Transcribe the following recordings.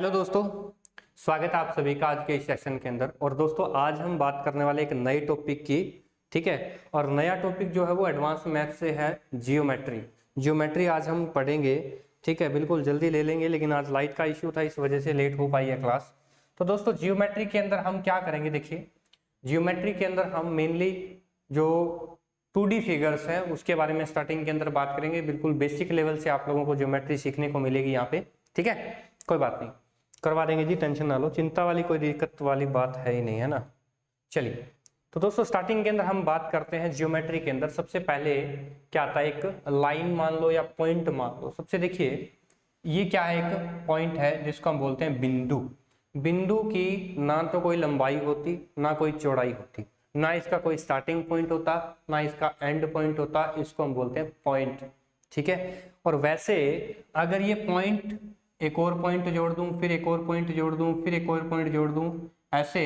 Hello दोस्तों, स्वागत है आप सभी का आज के इस सेशन के अंदर। और दोस्तों आज हम बात करने वाले एक नए टॉपिक की, ठीक है। और नया टॉपिक जो है वो एडवांस मैथ से है जियोमेट्री आज हम पढ़ेंगे, ठीक है। बिल्कुल जल्दी ले लेंगे, लेकिन आज लाइट का इश्यू था, इस वजह से लेट हो पाई है क्लास। तो दोस्तों जियोमेट्री के अंदर हम क्या करेंगे, देखिए जियोमेट्री के अंदर हम मेनली जो 2D फिगर्स है उसके बारे में स्टार्टिंग के अंदर बात करेंगे। बिल्कुल बेसिक लेवल से आप लोगों को ज्योमेट्री सीखने को मिलेगी यहाँ पे, ठीक है। कोई बात नहीं, करवा देंगे जी, टेंशन ना लो, चिंता वाली कोई दिक्कत वाली बात है ही नहीं, है ना। चलिए तो दोस्तों स्टार्टिंग के अंदर हम बात करते हैं ज्योमेट्री के अंदर। सबसे पहले क्या आता है, एक लाइन मान लो या पॉइंट मान लो। सबसे देखिए ये क्या है, एक पॉइंट है जिसको हम बोलते हैं बिंदु। बिंदु की ना तो कोई लंबाई होती ना कोई चौड़ाई होती, ना इसका कोई स्टार्टिंग पॉइंट होता ना इसका एंड पॉइंट होता, इसको हम बोलते हैं पॉइंट, ठीक है। और वैसे अगर ये पॉइंट एक और पॉइंट जोड़ दूं, फिर एक और पॉइंट जोड़ दूं, फिर एक और पॉइंट जोड़ दूं, ऐसे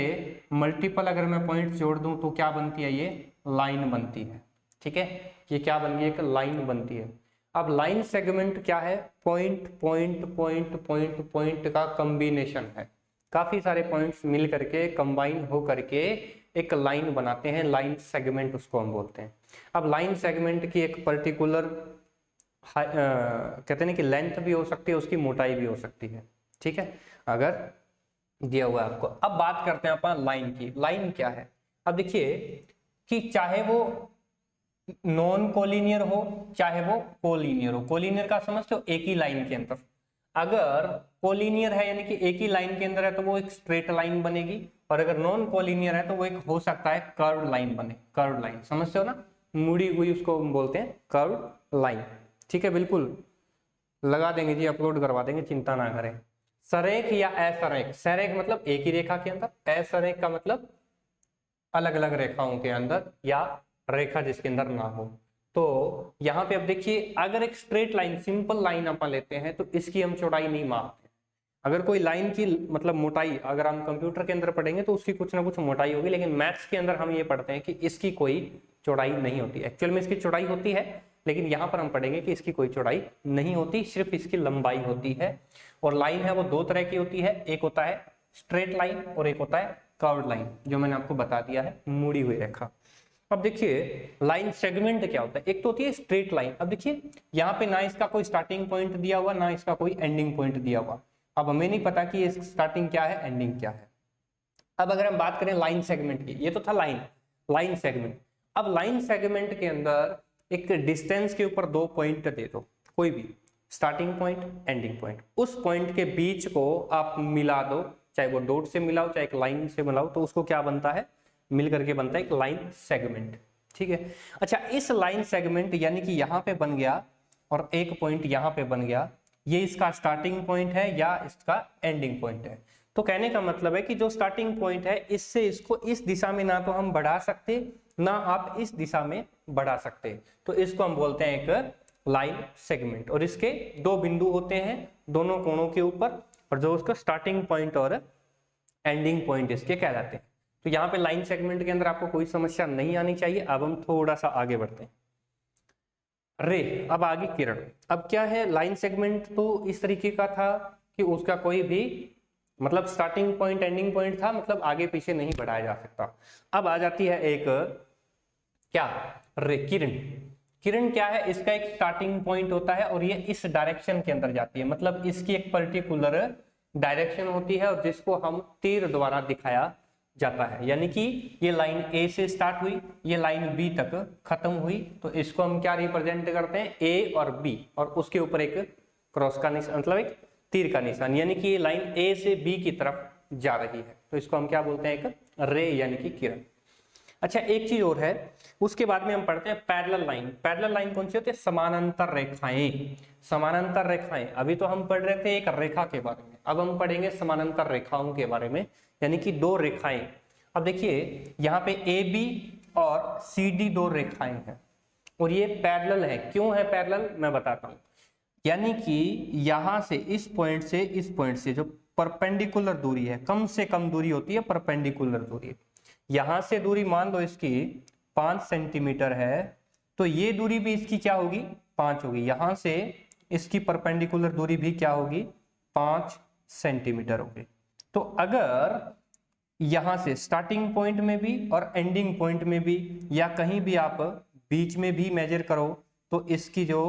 मल्टीपल अगर मैं पॉइंट जोड़ दूं तो क्या बनती है, ये लाइन बनती है, ठीक है। ये क्या बन गई, एक लाइन बनती है। अब लाइन सेगमेंट क्या है, point point point point point का कॉम्बिनेशन है। काफी सारे पॉइंट्स मिल करके कंबाइन हो करके एक लाइन बनाते हैं, लाइन सेगमेंट उसको हम बोलते हैं। अब लाइन सेगमेंट की एक पर्टिकुलर कहते हैं कि लेंथ भी हो सकती है, उसकी मोटाई भी हो सकती है, ठीक है, अगर दिया हुआ है आपको। अब बात करते हैं अपन लाइन की। लाइन क्या है, अब देखिए कि चाहे वो नॉन कोलिनियर हो चाहे वो कोलिनियर हो। कोलिनियर का समझते हो, एक ही लाइन के अंदर। अगर कोलिनियर है यानी कि एक ही लाइन के अंदर है तो वो एक स्ट्रेट लाइन बनेगी, और अगर नॉन कोलिनियर है तो वो एक हो सकता है कर्व लाइन बने। कर्व लाइन समझते हो ना, मुड़ी हुई, उसको हम बोलते हैं कर्व लाइन, ठीक है। बिल्कुल लगा देंगे जी, अपलोड करवा देंगे, चिंता ना करें। सरेख या असरेख, सरेख मतलब एक ही रेखा के अंदर, असरेख का मतलब अलग अलग रेखाओं के अंदर या रेखा जिसके अंदर ना हो। तो यहाँ पे अब देखिए अगर एक स्ट्रेट लाइन, सिंपल लाइन अपन लेते हैं तो इसकी हम चौड़ाई नहीं मापते। अगर कोई लाइन की मतलब मोटाई अगर हम कंप्यूटर के अंदर पढ़ेंगे तो उसकी कुछ ना कुछ मोटाई होगी, लेकिन मैथ्स के अंदर हम ये पढ़ते हैं कि इसकी कोई चौड़ाई नहीं होती। एक्चुअल में इसकी चौड़ाई होती है, लेकिन यहाँ पर हम पढ़ेंगे कि इसकी कोई चौड़ाई नहीं होती, सिर्फ इसकी लंबाई होती है। और लाइन है वो दो तरह की होती है, एक होता है स्ट्रेट लाइन और एक होता है कर्व्ड लाइन, जो मैंने आपको बता दिया है, मुड़ी हुई रेखा। अब देखिए लाइन सेगमेंट क्या होता है, एक तो होती है स्ट्रेट लाइन। अब देखिए यहाँ पे ना इसका कोई स्टार्टिंग पॉइंट दिया हुआ ना इसका कोई एंडिंग पॉइंट दिया हुआ। अब हमें नहीं पता कि स्टार्टिंग क्या है एंडिंग क्या है। अब अगर हम बात करें लाइन सेगमेंट की, ये तो था लाइन सेगमेंट। अब लाइन सेगमेंट के अंदर एक डिस्टेंस के ऊपर दो पॉइंट दे दो, कोई भी स्टार्टिंग पॉइंट एंडिंग पॉइंट, उस पॉइंट के बीच को आप मिला दो, चाहे वो डॉट से मिलाओ चाहे एक लाइन से मिलाओ, तो उसको क्या बनता है, मिल करके बनता है एक लाइन सेगमेंट, ठीक है। अच्छा, इस लाइन सेगमेंट यानी कि यहाँ पे बन गया और एक पॉइंट यहाँ पे बन गया, ये इसका स्टार्टिंग पॉइंट है या इसका एंडिंग पॉइंट है। तो कहने का मतलब है कि जो स्टार्टिंग पॉइंट है इससे इसको इस दिशा में ना तो हम बढ़ा सकते ना आप इस दिशा में बढ़ा सकते, तो इसको हम बोलते हैं एक लाइन सेगमेंट। और इसके दो बिंदु होते हैं दोनों कोणों के ऊपर, और जो उसका स्टार्टिंग पॉइंट और एंडिंग पॉइंट इसके कहलाते हैं। तो यहाँ पे लाइन सेगमेंट के अंदर आपको कोई समस्या नहीं आनी चाहिए। अब हम थोड़ा सा आगे बढ़ते हैं। रे, अब आगे किरण। अब क्या है, लाइन सेगमेंट तो इस तरीके का था कि उसका कोई भी मतलब स्टार्टिंग पॉइंट एंडिंग पॉइंट था, मतलब आगे पीछे नहीं बढ़ाया जा सकता। अब आ जाती है एक क्या, रे, किरण। किरण क्या है, इसका एक स्टार्टिंग पॉइंट होता है और ये इस डायरेक्शन के अंदर जाती है, मतलब इसकी एक पर्टिकुलर डायरेक्शन होती है और जिसको हम तीर द्वारा दिखाया जाता है। यानी कि ये लाइन ए से स्टार्ट हुई, ये लाइन बी तक खत्म हुई, तो इसको हम क्या रिप्रेजेंट करते हैं, ए और बी, और उसके ऊपर एक क्रॉस का निशान, मतलब एक तीर का निशान, यानी कि ये लाइन ए से बी की तरफ जा रही है, तो इसको हम क्या बोलते हैं, एक रे यानी कि किरण। अच्छा, एक चीज और है, उसके बाद में हम पढ़ते हैं पैरेलल लाइन। पैरेलल लाइन कौन सी होती है, समानांतर रेखाएं। समानांतर रेखाएं, अभी तो हम पढ़ रहे थे एक रेखा के बारे में, अब हम पढ़ेंगे समानांतर रेखाओं के बारे में, यानी कि दो रेखाएं। अब देखिए यहाँ पे ए बी और सी डी दो रेखाएं हैं और ये पैरेलल है। क्यों है पैरेलल, मैं बताता हूं। यानी कि यहां से इस पॉइंट से जो परपेंडिकुलर दूरी है, कम से कम दूरी होती है परपेंडिकुलर दूरी। यहां से दूरी मान लो इसकी 5 सेंटीमीटर है, तो ये दूरी भी इसकी क्या होगी, 5 होगी। यहां से इसकी परपेंडिकुलर दूरी भी क्या होगी, 5 सेंटीमीटर होंगे। तो अगर यहां से स्टार्टिंग पॉइंट में भी और एंडिंग पॉइंट में भी या कहीं भी आप बीच में भी मेजर करो तो इसकी जो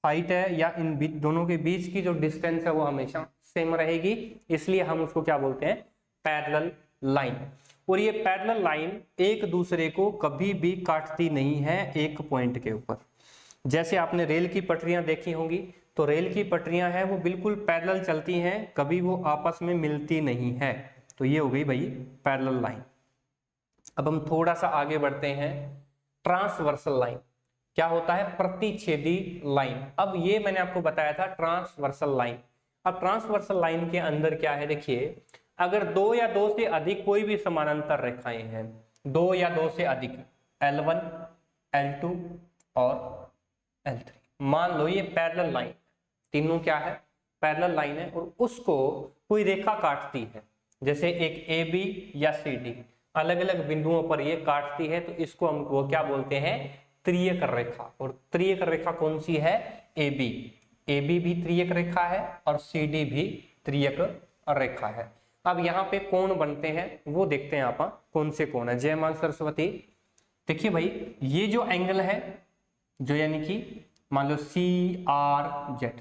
हाइट है या इन दोनों के बीच की जो डिस्टेंस है वो हमेशा सेम रहेगी, इसलिए हम उसको क्या बोलते हैं, पैरेलल लाइन। और ये पैरेलल लाइन एक दूसरे को कभी भी काटती नहीं है एक पॉइंट के ऊपर। जैसे आपने रेल की पटरियां देखी होंगी, तो रेल की पटरियां हैं वो बिल्कुल पैरेलल चलती हैं, कभी वो आपस में मिलती नहीं है। तो ये हो गई भाई पैरेलल लाइन। अब हम थोड़ा सा आगे बढ़ते हैं, ट्रांसवर्सल लाइन क्या होता है, प्रतिच्छेदी लाइन। अब ये मैंने आपको बताया था ट्रांसवर्सल लाइन। अब ट्रांसवर्सल लाइन के अंदर क्या है, देखिए अगर दो या दो से अधिक कोई भी समानांतर रेखाएं हैं, दो या दो से अधिक L1, L2 और L3, मान लो ये पैरेलल लाइन, तीनों क्या है, पैरेलल लाइन है, और उसको कोई रेखा काटती है, जैसे एक AB या CD अलग अलग बिंदुओं पर ये काटती है, तो इसको हम वो क्या बोलते हैं, त्रियक रेखा। और त्रियक रेखा कौन सी है, AB भी त्रियक रेखा है और CD भी त्रियक रेखा है। अब यहाँ पे कोण बनते हैं वो देखते हैं आप, कौन से कोण है। जय मां सरस्वती। देखिए भाई ये जो एंगल है, जो यानी कि मान लो CRZ,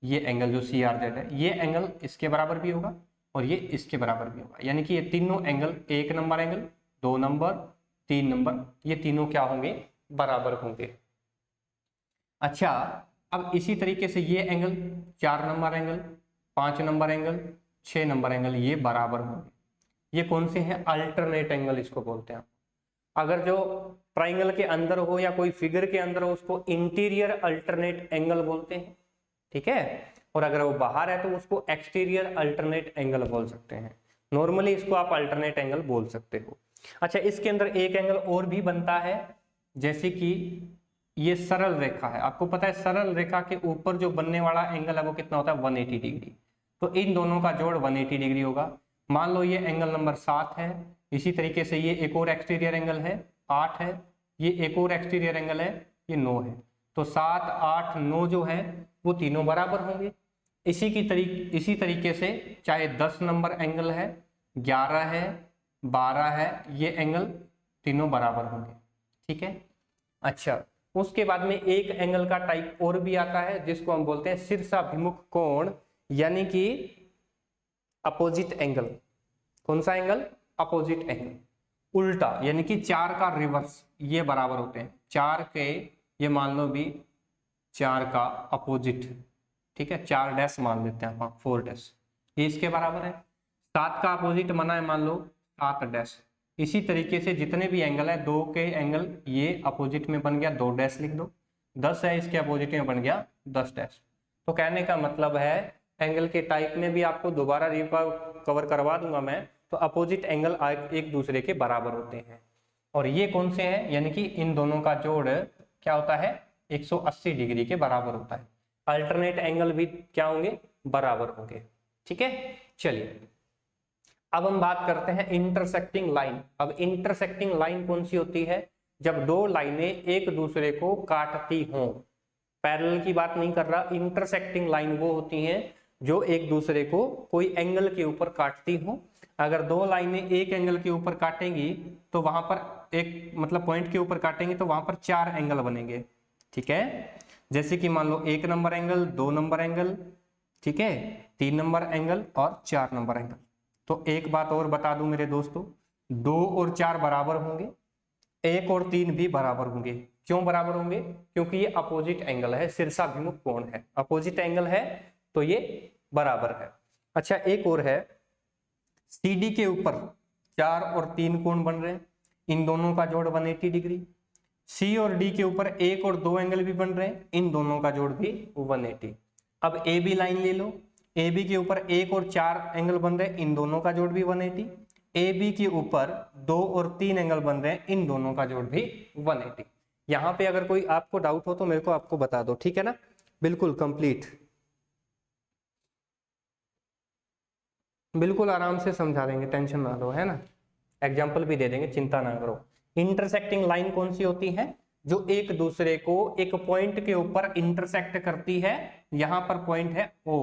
ये एंगल जो CRZ है, ये एंगल इसके बराबर भी होगा और ये इसके बराबर भी होगा, यानी कि ये तीनों angle, 1 number angle, 2 number, 3 number, ये तीनों क्या होंगे, बराबर होंगे। अच्छा, अब इसी तरीके से ये angle 4 number angle, 5 number angle, 6 number angle, ये बराबर होंगे। ये कौन से हैं, अल्टरनेट एंगल इसको बोलते हैं। अगर जो ट्राइंगल के अंदर हो या कोई फिगर के अंदर हो उसको इंटीरियर अल्टरनेट एंगल बोलते हैं, ठीक है। और अगर वो बाहर है तो उसको एक्सटीरियर अल्टरनेट एंगल बोल सकते हैं। नॉर्मली इसको आप अल्टरनेट एंगल बोल सकते हो। अच्छा, इसके अंदर एक एंगल और भी बनता है, जैसे कि ये सरल रेखा है, आपको पता है सरल रेखा के ऊपर जो बनने वाला एंगल है वो कितना होता है, 180 डिग्री। तो इन दोनों का जोड़ 180 डिग्री होगा। मान लो ये एंगल नंबर 7 है, इसी तरीके से ये एक और एक्सटीरियर एंगल है 8 है, ये एक और एक्सटीरियर एंगल है ये 9 है। तो 7, 8, 9 जो है वो तीनों बराबर होंगे। इसी तरीके से चाहे 10 नंबर एंगल है, 11 है, 12 है, ये एंगल तीनों बराबर होंगे, ठीक है। अच्छा, उसके बाद में एक एंगल का टाइप और भी आता है जिसको हम बोलते हैं शीर्षाभिमुख कोण, यानी कि अपोजिट एंगल। कौन सा एंगल, अपोजिट एंगल, उल्टा, यानी कि 4 का रिवर्स, ये बराबर होते हैं। 4 के ये मान लो भी 4 का अपोजिट, ठीक है, 4 डैश मान लेते हैं आप, 4 डैश, ये इसके बराबर है। 7 का अपोजिट बना है मान लो 7 डैश। इसी तरीके से जितने भी एंगल है, 2 के एंगल ये अपोजिट में बन गया 2 डैश लिख दो, 10 है इसके अपोजिट में बन गया 10 डैश। तो कहने का मतलब है एंगल के टाइप में भी आपको दोबारा कवर करवा दूंगा मैं, तो अपोजिट एंगल एक दूसरे के बराबर होते हैं। और ये कौन से हैं, यानी कि इन दोनों का जोड़ क्या होता है, 180 डिग्री के बराबर होता है। अल्टरनेट एंगल भी क्या होंगे, बराबर होंगे, ठीक है। चलिए अब हम बात करते हैं इंटरसेक्टिंग लाइन। अब इंटरसेक्टिंग लाइन कौन सी होती है, जब दो लाइनें एक दूसरे को काटती हों। पैरेलल की बात नहीं कर रहा, इंटरसेक्टिंग लाइन वो होती हैं जो एक दूसरे को कोई एंगल के ऊपर काटती हो। अगर दो लाइनें एक एंगल के ऊपर काटेंगी तो वहां पर एक मतलब पॉइंट के ऊपर काटेंगे तो वहां पर 4 एंगल बनेंगे, ठीक है। जैसे कि मान लो 1 नंबर एंगल, 2 नंबर एंगल, ठीक है, 3 नंबर एंगल और 4 नंबर एंगल। तो एक बात और बता दूं मेरे दोस्तों, 2 और 4 बराबर होंगे, 1 और 3 भी बराबर होंगे। क्यों बराबर होंगे, क्योंकि ये अपोजिट एंगल है, शीर्षाभिमुख कोण है, अपोजिट एंगल है तो ये बराबर है। अच्छा, एक और है, CD के ऊपर 4 और 3 कोण बन रहे हैं, इन दोनों का जोड़ 180 डिग्री। C और D के ऊपर 1 और 2 एंगल भी बन रहे हैं, इन दोनों का जोड़ भी 180। अब AB लाइन ले लो, AB के ऊपर 1 और 4 एंगल बन रहे हैं, इन दोनों का जोड़ भी 180। AB के ऊपर 2 और 3 एंगल बन रहे हैं, इन दोनों का जोड़ भी 180। यहाँ पे अगर कोई आपको डाउट हो तो मेरे को आपको बता दो, ठीक है ना, बिल्कुल कंप्लीट, बिल्कुल आराम से समझा देंगे, टेंशन ना लो, है ना, एग्जाम्पल भी दे देंगे, चिंता ना करो। इंटरसेक्टिंग लाइन कौन सी होती है, जो एक दूसरे को एक पॉइंट के ऊपर इंटरसेक्ट करती है। यहां पर पॉइंट है O,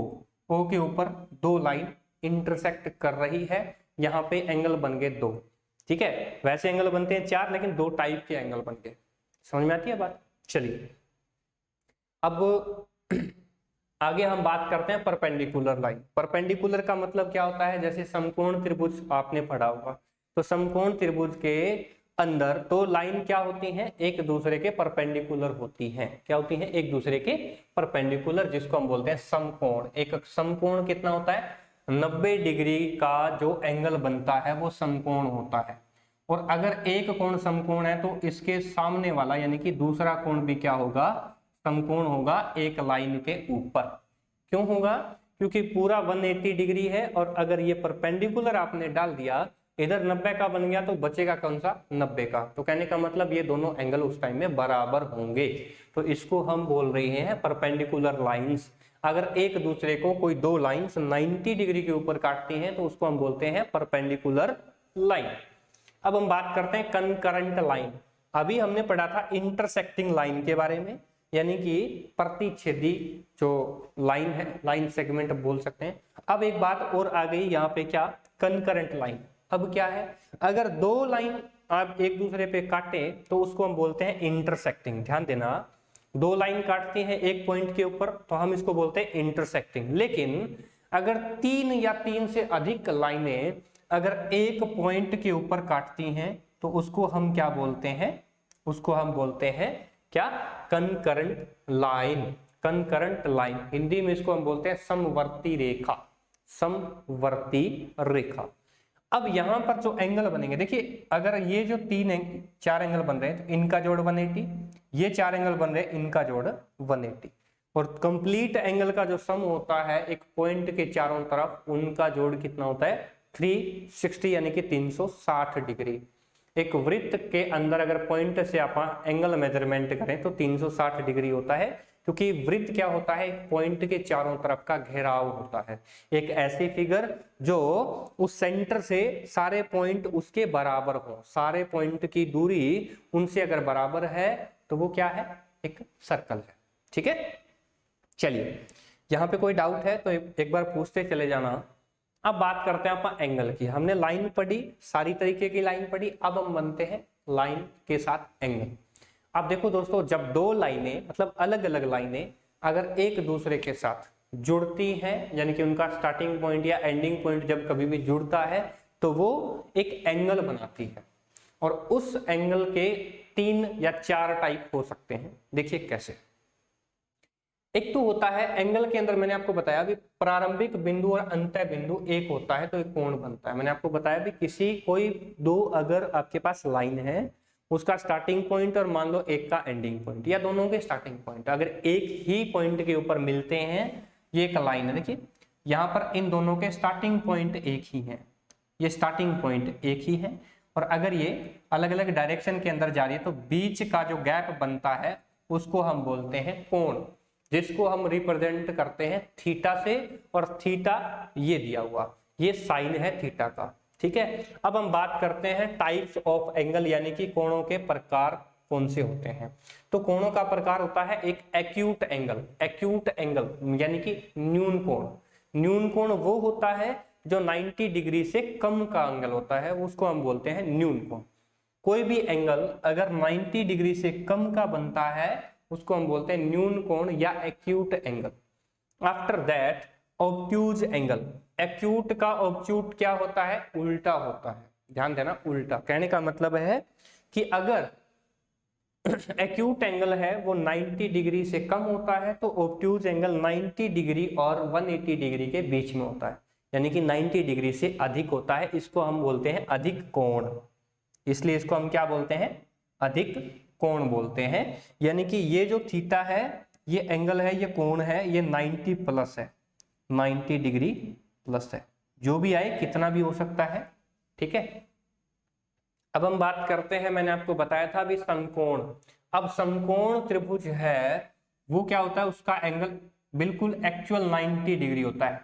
ओ के ऊपर दो लाइन इंटरसेक्ट कर रही है, यहाँ पे एंगल बन गए 2। ठीक है, वैसे एंगल बनते हैं 4 लेकिन 2 टाइप के एंगल बन गए। समझ में आती है बात? चलिए अब आगे हम बात करते हैं परपेंडिकुलर लाइन। परपेंडिकुलर का मतलब क्या होता है? जैसे समकोण त्रिभुज आपने पढ़ा होगा, तो समकोण त्रिभुज के अंदर तो लाइन क्या होती हैं? एक दूसरे के परपेंडिकुलर होती हैं। क्या होती हैं? एक दूसरे के परपेंडिकुलर, जिसको हम बोलते हैं समकोण। एक समकोण कितना होता है? 90 डिग्री का जो एंगल बनता है वो समकोण होता है। और अगर एक कोण समकोण है तो इसके सामने वाला यानी कि दूसरा कोण भी क्या होगा? समकोण होगा एक लाइन के ऊपर। क्यों होगा? क्योंकि पूरा 180 डिग्री है और अगर ये परपेंडिकुलर आपने डाल दिया, इधर 90 का बन गया तो बचेगा कौन सा? 90 का। तो कहने का मतलब ये दोनों एंगल उस टाइम में बराबर होंगे, तो इसको हम बोल रहे हैं परपेंडिकुलर लाइंस। अगर एक दूसरे को कोई दो लाइंस 90 डिग्री के ऊपर काटती हैं तो उसको हम बोलते हैं परपेंडिकुलर लाइन। अब हम बात करते हैं कंकरेंट लाइन। अभी हमने पढ़ा था इंटरसेक्टिंग लाइन के बारे में, यानी कि प्रतिच्छेदी जो लाइन है, लाइन सेगमेंट बोल सकते हैं। अब एक बात और आ गई यहाँ पे, क्या? Concurrent line. अब क्या है? अगर दो लाइन आप एक दूसरे पे काटे तो उसको हम बोलते हैं इंटरसेक्टिंग। ध्यान देना, दो लाइन काटती हैं एक पॉइंट के ऊपर तो हम इसको बोलते हैं इंटरसेक्टिंग। लेकिन अगर 3 या 3 से अधिक लाइनें अगर एक पॉइंट के ऊपर काटती हैं तो उसको हम क्या बोलते हैं? उसको हम बोलते हैं क्या? Concurrent line. Concurrent line, Hindi में इसको हम बोलते हैं समवर्ती रेखा। समवर्ती रेखा। अब यहां पर जो एंगल बनेंगे, देखिए अगर ये जो 4 एंगल बन रहे हैं तो इनका जोड़ 180, ये 4 एंगल बन रहे हैं इनका जोड़ 180, और कंप्लीट एंगल का जो सम होता है एक पॉइंट के चारों तरफ, उनका जोड़ कितना होता है? 360 यानी कि 360 डिग्री। एक वृत्त के अंदर अगर पॉइंट से आप एंगल मेजरमेंट करें तो 360 डिग्री होता है, क्योंकि वृत्त क्या होता है? एक पॉइंट के चारों तरफ का घेराव होता है। एक ऐसी फिगर जो उस सेंटर से सारे पॉइंट उसके बराबर हो, सारे पॉइंट की दूरी उनसे अगर बराबर है तो वो क्या है? एक सर्कल है। ठीक है, चलिए यहाँ पे कोई डाउट है तो एक बार पूछते चले जाना। अब बात करते हैं अपन एंगल की। हमने लाइन पढ़ी, सारी तरीके की लाइन पढ़ी, अब हम बनते हैं लाइन के साथ एंगल। अब देखो दोस्तों, जब दो लाइनें मतलब अलग अलग लाइनें अगर एक दूसरे के साथ जुड़ती हैं, यानी कि उनका स्टार्टिंग पॉइंट या एंडिंग पॉइंट जब कभी भी जुड़ता है तो वो एक एंगल बनाती है। और उस एंगल के 3 या 4 टाइप हो सकते हैं। देखिए कैसे। एक तो होता है एंगल के अंदर, मैंने आपको बताया भी प्रारंभिक बिंदु और अंत्य बिंदु एक होता है तो एक कोण बनता है। मैंने आपको बताया भी किसी कोई दो अगर आपके पास लाइन है, उसका स्टार्टिंग पॉइंट और मान लो एक का एंडिंग पॉइंट, या दोनों के स्टार्टिंग पॉइंट अगर एक ही पॉइंट के ऊपर मिलते हैं, ये एक लाइन है। देखिए यहाँ पर इन दोनों के स्टार्टिंग पॉइंट एक ही है, ये स्टार्टिंग पॉइंट एक ही है, और अगर ये अलग अलग डायरेक्शन के अंदर जा रही है तो बीच का जो गैप बनता है उसको हम बोलते हैं कोण, जिसको हम रिप्रेजेंट करते हैं थीटा से। और थीटा ये दिया हुआ, ये साइन है थीटा का। ठीक है, अब हम बात करते हैं टाइप्स ऑफ एंगल, यानी कि कोणों के प्रकार कौन से होते हैं। तो कोणों का प्रकार होता है एक एक्यूट एंगल। एक्यूट एंगल यानी कि न्यून कोण। न्यून कोण वो होता है जो 90 डिग्री से कम का एंगल होता है, उसको हम बोलते हैं न्यून कोण। कोई भी एंगल अगर 90 डिग्री से कम का बनता है उसको हम बोलते हैं न्यून कोण या acute angle. After that obtuse angle. Acute का ऑब्ट्यूट क्या होता है? उल्टा होता है। ध्यान देना, उल्टा। कहने का मतलब है कि अगर एक्यूट एंगल है वो 90 डिग्री से कम होता है तो ऑब्ट्यूज एंगल 90 डिग्री और 180 डिग्री के बीच में होता है, यानी कि 90 डिग्री से अधिक होता है। इसको हम बोलते हैं अधिक कोण, इसलिए इसको हम क्या बोलते हैं? अधिक कोण बोलते हैं। यानी कि ये जो थीटा है, ये एंगल है, ये कोण है, ये 90 प्लस है, 90 डिग्री प्लस है। जो भी आए कितना भी हो सकता है। ठीक है, अब हम बात करते हैं, मैंने आपको बताया था अभी समकोण। अब समकोण त्रिभुज है वो क्या होता है? उसका एंगल बिल्कुल एक्चुअल 90 डिग्री होता है।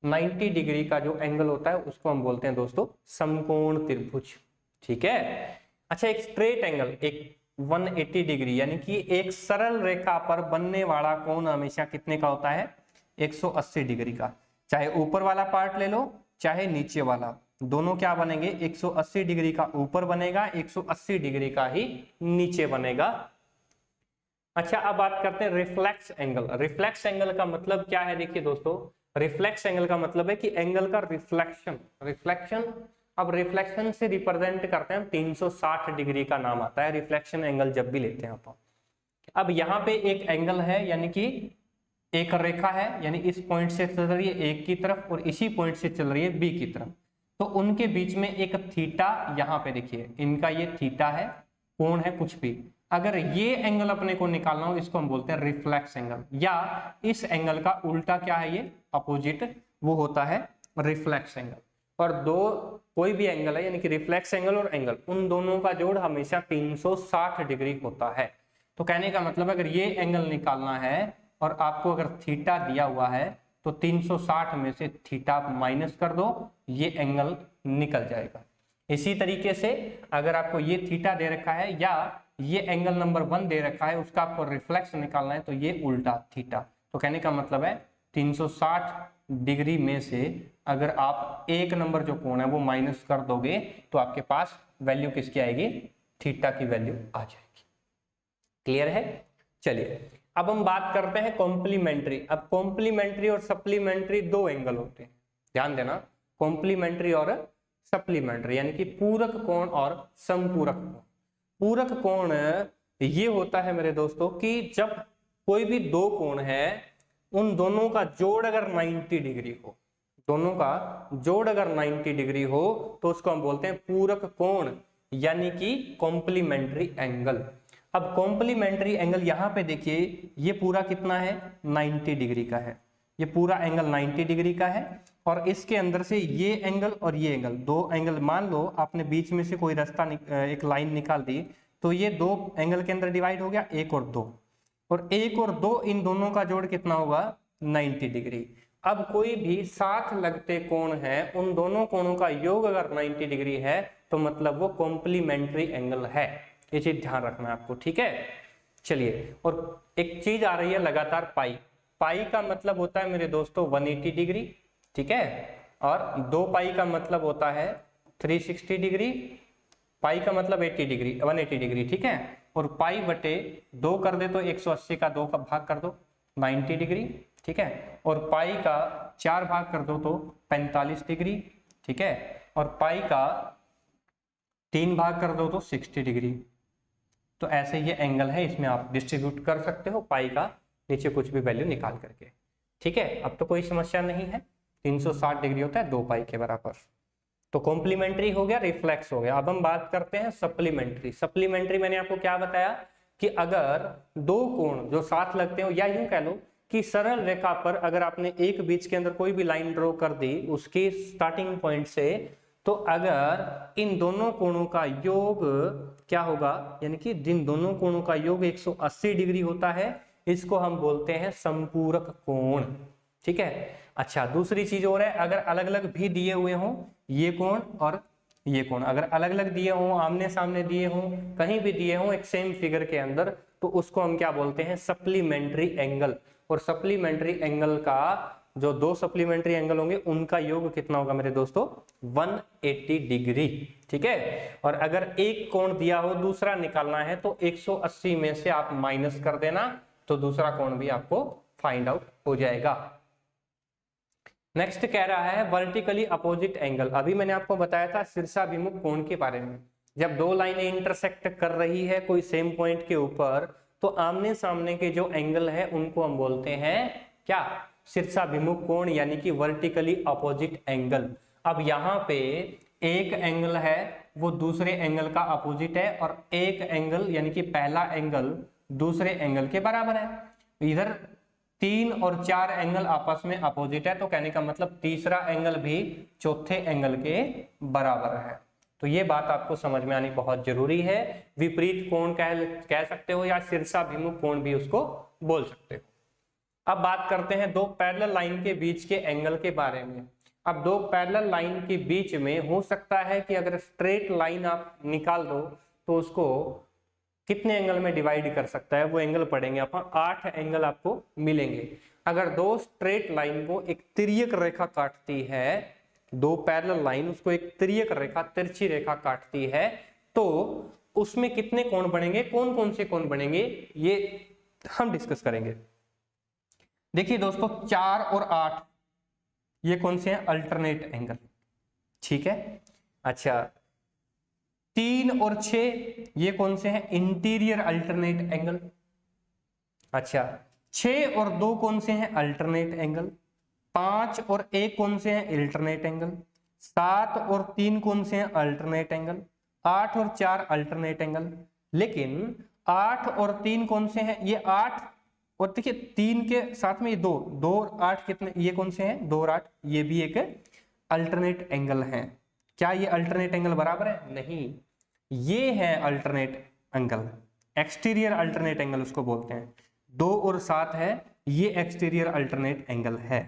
90 डिग्री का जो एंगल होता है उसको हम बोलते हैं दोस्तों समकोण त्रिभुज। ठीक है, अच्छा एक स्ट्रेट एंगल, एक 180 डिग्री यानी कि एक सरल रेखा पर बनने वाला कोण हमेशा कितने का होता है? 180 डिग्री का। चाहे ऊपर वाला पार्ट ले लो चाहे नीचे वाला, दोनों क्या बनेंगे, 180 डिग्री का ऊपर बनेगा, 180 डिग्री का ही नीचे बनेगा। अच्छा, अब बात करते हैं रिफ्लेक्स एंगल। रिफ्लेक्स एंगल का मतलब क्या है, देखिए दोस्तों, रिफ्लेक्स एंगल का मतलब है कि एंगल का रिफ्लेक्शन। अब रिफ्लेक्शन से रिप्रेजेंट करते हैं 360 डिग्री का नाम आता है रिफ्लेक्शन एंगल जब भी लेते हैं आप। अब यहाँ पे एक एंगल है, यानी कि एक रेखा है, यानी इस पॉइंट से चल रही है एक की तरफ और इसी पॉइंट से चल रही है बी की तरफ, तो उनके बीच में एक थीटा, यहाँ पे देखिए इनका ये थीटा है, कोण है कुछ भी। अगर ये एंगल अपने को निकालना हो, इसको हम बोलते हैं रिफ्लेक्स एंगल, या इस एंगल का उल्टा क्या है, ये अपोजिट, वो होता है रिफ्लेक्स एंगल। और दो कोई भी एंगल है, यानी कि रिफ्लेक्स एंगल और एंगल, उन दोनों का जोड़ हमेशा 360 डिग्री होता है। तो कहने का मतलब अगर ये एंगल निकालना है और आपको अगर थीटा दिया हुआ है तो 360 में से थीटा माइनस कर दो, ये एंगल निकल जाएगा। इसी तरीके से अगर आपको ये थीटा दे रखा है या ये एंगल नंबर 1 दे रखा है, उसका आपको रिफ्लेक्स निकालना है, तो ये उल्टा थीटा। तो कहने का मतलब है 360 डिग्री में से अगर आप एक नंबर जो कोण है वो माइनस कर दोगे तो आपके पास वैल्यू किसकी आएगी, थीटा की वैल्यू आ जाएगी। क्लियर है? चलिए अब हम बात करते हैं कॉम्प्लीमेंट्री। अब कॉम्प्लीमेंट्री और सप्लीमेंट्री दो एंगल होते हैं, ध्यान देना, कॉम्प्लीमेंट्री और सप्लीमेंट्री, यानी कि पूरक कोण और समपूरक कोण। पूरक कोण ये होता है मेरे दोस्तों कि जब कोई भी दो कोण है, उन दोनों का जोड़ अगर 90 डिग्री हो, दोनों का जोड़ अगर 90 डिग्री हो तो उसको हम बोलते हैं पूरक कोण, यानी कि कॉम्प्लीमेंट्री एंगल। अब कॉम्प्लीमेंट्री एंगल यहाँ पे देखिए, ये पूरा कितना है, 90 डिग्री का है, ये पूरा एंगल 90 डिग्री का है। और इसके अंदर से ये एंगल और ये एंगल, दो एंगल, मान लो आपने बीच में से कोई रास्ता एक लाइन निकाल दी, तो ये दो एंगल के अंदर डिवाइड हो गया, 1 और 2, और 1 और 2 इन दोनों का जोड़ कितना होगा, 90 डिग्री। अब कोई भी साथ लगते कोण है, उन दोनों कोणों का योग अगर 90 डिग्री है तो मतलब वो कॉम्प्लीमेंट्री एंगल है। ये चीज ध्यान रखना है आपको, ठीक है। चलिए, और एक चीज आ रही है लगातार, पाई। पाई का मतलब होता है मेरे दोस्तों 180 डिग्री, ठीक है, और 2 पाई का मतलब होता है 360 डिग्री, पाई का मतलब 80 डिग्री, 180 डिग्री, ठीक है। और पाई बटे 2 कर दे तो 180 का 2 का भाग कर दो 90 डिग्री, ठीक है। और पाई का 4 भाग कर दो तो 45 डिग्री, ठीक है। और पाई का 3 भाग कर दो तो 60 डिग्री। तो ऐसे ये एंगल है, इसमें आप डिस्ट्रीब्यूट कर सकते हो पाई का, नीचे कुछ भी वैल्यू निकाल करके, ठीक है। अब तो कोई समस्या नहीं है, 360 डिग्री होता है 2 पाई के बराबर। तो कॉम्प्लीमेंट्री हो गया, रिफ्लेक्स हो गया। अब हम बात करते हैं सप्लीमेंट्री। सप्लीमेंट्री मैंने आपको क्या बताया कि अगर दो कोण जो साथ लगते हो, या यूं कह लो कि सरल रेखा पर अगर आपने एक बीच के अंदर कोई भी लाइन ड्रॉ कर दी उसके स्टार्टिंग पॉइंट से, तो अगर इन दोनों कोणों का योग क्या होगा, यानी कि जिन दोनों कोणों का योग 180 डिग्री होता है, इसको हम बोलते हैं संपूरक कोण, ठीक है। अच्छा, दूसरी चीज और है, अगर अलग अलग भी दिए हुए हों ये कोण और ये कोण, अगर अलग अलग दिए हों, आमने सामने दिए हों, कहीं भी दिए हों एक सेम फिगर के अंदर, तो उसको हम क्या बोलते हैं, सप्लीमेंट्री एंगल। और सप्लीमेंट्री एंगल का जो 2 सप्लीमेंट्री एंगल होंगे उनका योग कितना होगा मेरे दोस्तों, 180 डिग्री, ठीक है। और अगर एक कोण दिया हो दूसरा निकालना है तो 180 में से आप माइनस कर देना, तो दूसरा कोण भी आपको फाइंड आउट हो जाएगा। नेक्स्ट कह रहा है वर्टिकली अपोजिट एंगल। अभी मैंने आपको बताया था शीर्षाभिमुख कोण के बारे में। जब दो लाइनें इंटरसेक्ट कर रही है कोई सेम पॉइंट के ऊपर, तो आमने सामने के जो एंगल है उनको हम बोलते हैं क्या, शीर्षाभिमुख कोण, यानी कि वर्टिकली अपोजिट एंगल। अब यहाँ पे एक एंगल है वो दूसरे एंगल का अपोजिट है, और एक एंगल यानी कि पहला एंगल दूसरे एंगल के बराबर है। इधर 3 और 4 एंगल आपस में अपोजिट है, तो कहने का मतलब तीसरा एंगल भी चौथे एंगल के बराबर है। तो ये बात आपको समझ में आनी बहुत जरूरी है। विपरीत कोण कह सकते हो, या शीर्षाभिमुख कोण भी उसको बोल सकते हो। अब बात करते हैं दो पैरेलल लाइन के बीच के एंगल के बारे में। अब दो पैरेलल लाइन के बीच में हो सकता है कि अगर स्ट्रेट लाइन आप निकाल दो तो उसको कितने एंगल में डिवाइड कर सकता है, वो एंगल पढ़ेंगे अपन। 8 एंगल आपको मिलेंगे। अगर दो स्ट्रेट लाइन को एक तिर्यक रेखा काटती है, दो पैरेलल लाइन उसको एक तिर्यक रेखा, तिरछी रेखा काटती है, तो उसमें कितने कोण बनेंगे, कौन कौन से कोण बनेंगे, ये हम डिस्कस करेंगे। देखिए दोस्तों 4 और 8 ये कौन से हैं, अल्टरनेट एंगल, ठीक है। अच्छा 3 और 6 ये कौन से हैं, इंटीरियर अल्टरनेट एंगल। अच्छा 6 और 2 कौन से हैं, अल्टरनेट एंगल। 5 और 1 कौन से हैं, अल्टरनेट एंगल। 7 और 3 कौन से हैं, अल्टरनेट एंगल। 8 और 4 अल्टरनेट एंगल। लेकिन 8 और 3 कौन से हैं, ये 8 और देखिए 3 के साथ में ये 2 और 8 कितने, ये कौन से हैं, 2 और 8, ये भी एक अल्टरनेट एंगल है। क्या ये अल्टरनेट एंगल बराबर है, नहीं, ये है alternate angle, exterior alternate angle उसको बोलते हैं। 2 और 7 है, ये एक्सटीरियर अल्टरनेट एंगल है,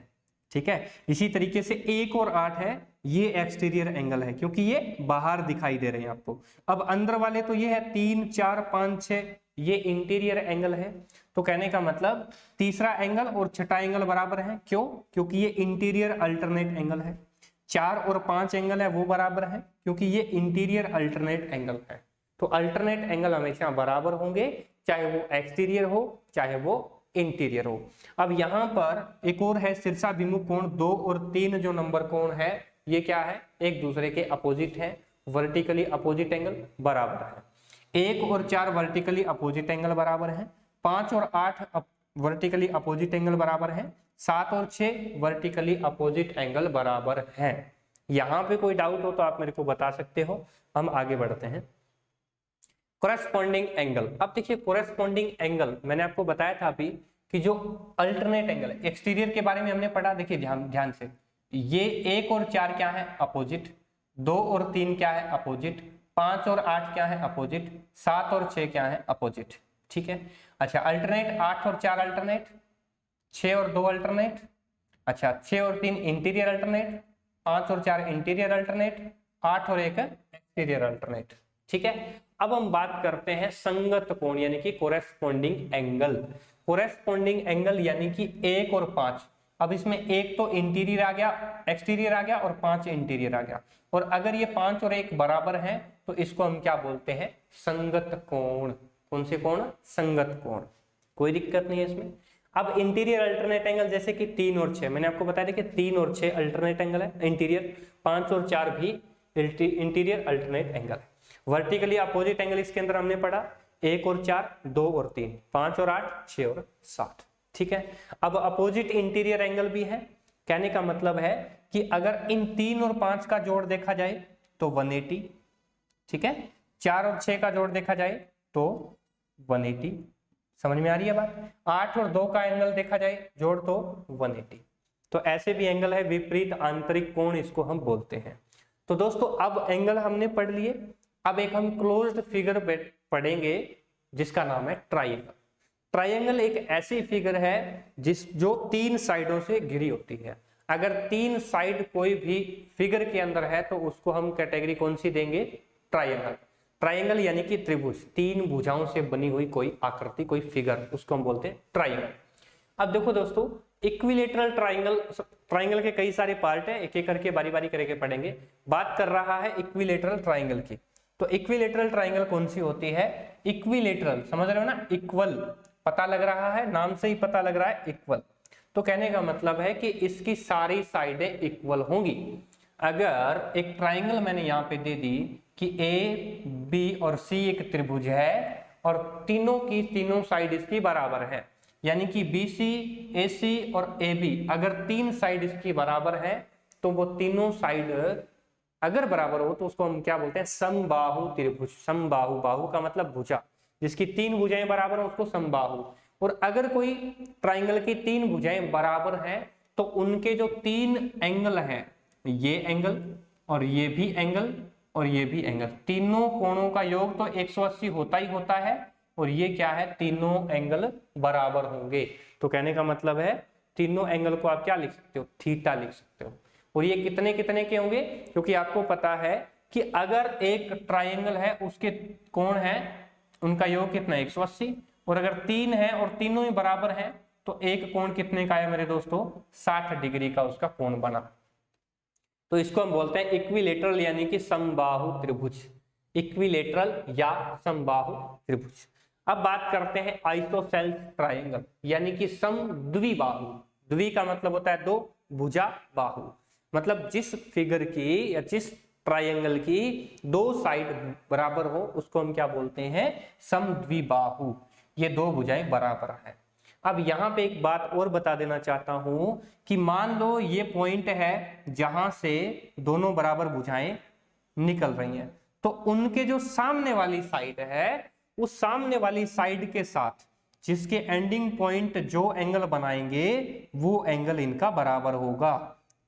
ठीक है। इसी तरीके से 1 और 8 है, ये एक्सटीरियर एंगल है, क्योंकि ये बाहर दिखाई दे रहे हैं आपको। अब अंदर वाले तो ये है 3, 4, 5, 6, ये इंटीरियर एंगल है। तो कहने का मतलब तीसरा एंगल और छठा एंगल बराबर है, क्यों, क्योंकि ये इंटीरियर अल्टरनेट एंगल है। 4 और 5 एंगल है वो बराबर है, क्योंकि ये इंटीरियर अल्टरनेट एंगल है। तो अल्टरनेट एंगल हमेशा बराबर होंगे, चाहे वो एक्सटीरियर हो चाहे वो इंटीरियर हो। अब यहाँ पर एक और है शीर्षाभिमुख कोण, 2 और 3 जो नंबर कोण है, ये क्या है, एक दूसरे के अपोजिट है, वर्टिकली अपोजिट एंगल बराबर है। 1 और 4 वर्टिकली अपोजिट एंगल बराबर है। 5 और 8 वर्टिकली अपोजिट एंगल बराबर है। 7 और 6 वर्टिकली अपोजिट एंगल बराबर है। यहां पे कोई डाउट हो तो आप मेरे को बता सकते हो। हम आगे बढ़ते हैं। Corresponding angle. अब देखिए कोरेस्पॉन्डिंग एंगल मैंने आपको बताया था अभी कि जो अल्टरनेट एंगल, एक्सटीरियर के बारे में हमने पढ़ा। देखिए ध्यान से, ये 1 और 4 क्या है, अपोजिट। 2 और 3 क्या है, अपोजिट। 5 और 8 क्या है, अपोजिट। 7 और 6 क्या है, अपोजिट, ठीक है। अच्छा अल्टरनेट, 8 और 4 अल्टरनेट, 6 और 2 अल्टरनेट। अच्छा 6 और 3 इंटीरियर अल्टरनेट, 5 और 4 इंटीरियर अल्टरनेट, 8 और 1 एक्सटीरियर अल्टरनेट, ठीक है। अब हम बात करते हैं संगत कोण यानी कि कोरेस्पॉन्डिंग एंगल। कोरेस्पॉन्डिंग एंगल यानी कि 1 और 5। अब इसमें 1 तो इंटीरियर आ गया, एक्सटीरियर आ गया, और 5 इंटीरियर आ गया। और अगर ये 5 और 1 बराबर है तो इसको हम क्या बोलते हैं, संगत कोण। कौन से कोण, संगत कोण, कोई दिक्कत नहीं है इसमें। अब इंटीरियर अल्टरनेट एंगल जैसे कि 3 और 6 मैंने आपको बताया कि 3 और 6 अल्टरनेट एंगल है इंटीरियर, 5 और 4 भी इंटीरियर अल्टरनेट एंगल है। वर्टिकली अपोजिट एंगल इसके अंदर हमने पढ़ा 1 और 4, 2 और 3, 5 और 8, 6 और 7, ठीक है। अब अपोजिट इंटीरियर एंगल भी है। कहने का मतलब है कि अगर इन 3 और 5 का जोड़ देखा जाए तो 180, ठीक है। 4 और 6 का जोड़ देखा जाए तो 180, समझ में आ रही है बात। 8 और 2 का एंगल देखा जाए जोड़ तो 180। तो ऐसे भी एंगल है, विपरीत आंतरिक कोण इसको हम बोलते हैं। तो दोस्तों अब एंगल हमने पढ़ लिए। अब एक हम क्लोज्ड फिगर पढ़ेंगे जिसका नाम है ट्राइंगल। ट्राइंगल एक ऐसी फिगर है जो 3 साइडों से घिरी होती है। अगर 3 साइड कोई भी फिगर के अंदर है तो उसको हम कैटेगरी कौन सी देंगे, ट्राइंगल। ट्राइंगल यानी कि त्रिभुज, 3 भुजाओं से बनी हुई कोई आकृति, कोई फिगर, उसको हम बोलते हैं ट्राइंगल। अब देखो दोस्तों इक्विलेटरल ट्राइंगल, ट्राइंगल के कई सारे पार्ट है, एक एक करके बारी बारी करके पढ़ेंगे। बात कर रहा है इक्विलेटरल ट्राइंगल की। तो इक्विलेटरल ट्राइंगल कौन सी होती है, इक्विलेटरल, समझ रहे हो ना, इक्वल, पता लग रहा है, नाम से ही पता लग रहा है इक्वल। तो कहने का मतलब है कि इसकी सारी साइडें इक्वल होंगी। अगर एक ट्राइंगल मैंने यहाँ पे दे दी कि ए बी और सी एक त्रिभुज है और तीनों की तीनों साइड इसकी बराबर है, यानी कि बी सी, ए सी और ए बी अगर 3 साइड इसकी बराबर है तो वो तीनों साइड अगर बराबर हो तो उसको हम क्या बोलते हैं, समबाहु त्रिभुज। समबाहु, बाहु का मतलब भुजा, जिसकी 3 भुजाएं बराबर हो उसको समबाहु। और अगर कोई ट्राइंगल की 3 भुजाएं बराबर हैं तो उनके जो 3 एंगल हैं, ये एंगल और ये भी एंगल और ये भी एंगल, तीनों कोणों का योग तो 180 होता ही होता है। और ये क्या है, तीनों एंगल बराबर होंगे। तो कहने का मतलब है तीनों एंगल को आप क्या लिख सकते हो, थीटा लिख सकते हो। और ये कितने कितने के होंगे, क्योंकि आपको पता है कि अगर एक ट्राइंगल है उसके कोण है उनका योग कितना, 180। और अगर 3 है और तीनों ही बराबर हैं तो एक कोण कितने का है मेरे दोस्तों, 60 डिग्री का उसका कोण बना। तो इसको हम बोलते हैं इक्विलेटरल यानी कि समबाहु त्रिभुज, इक्विलेटरल या समबाहु त्रिभुज। अब बात करते हैं आइसोसेल्स ट्रायंगल यानी कि समद्विबाहु। द्वि का मतलब होता है दो, भुजा बाहु मतलब जिस फिगर की या जिस ट्रायंगल की दो साइड बराबर हो उसको हम क्या बोलते हैं, समद्विबाहु। ये दो भुजाएं बराबर है। अब यहाँ पे एक बात और बता देना चाहता हूं कि मान लो ये पॉइंट है जहां से दोनों बराबर भुजाएं निकल रही हैं, तो उनके जो सामने वाली साइड है उस सामने वाली साइड के साथ जिसके एंडिंग पॉइंट जो एंगल बनाएंगे वो एंगल इनका बराबर होगा।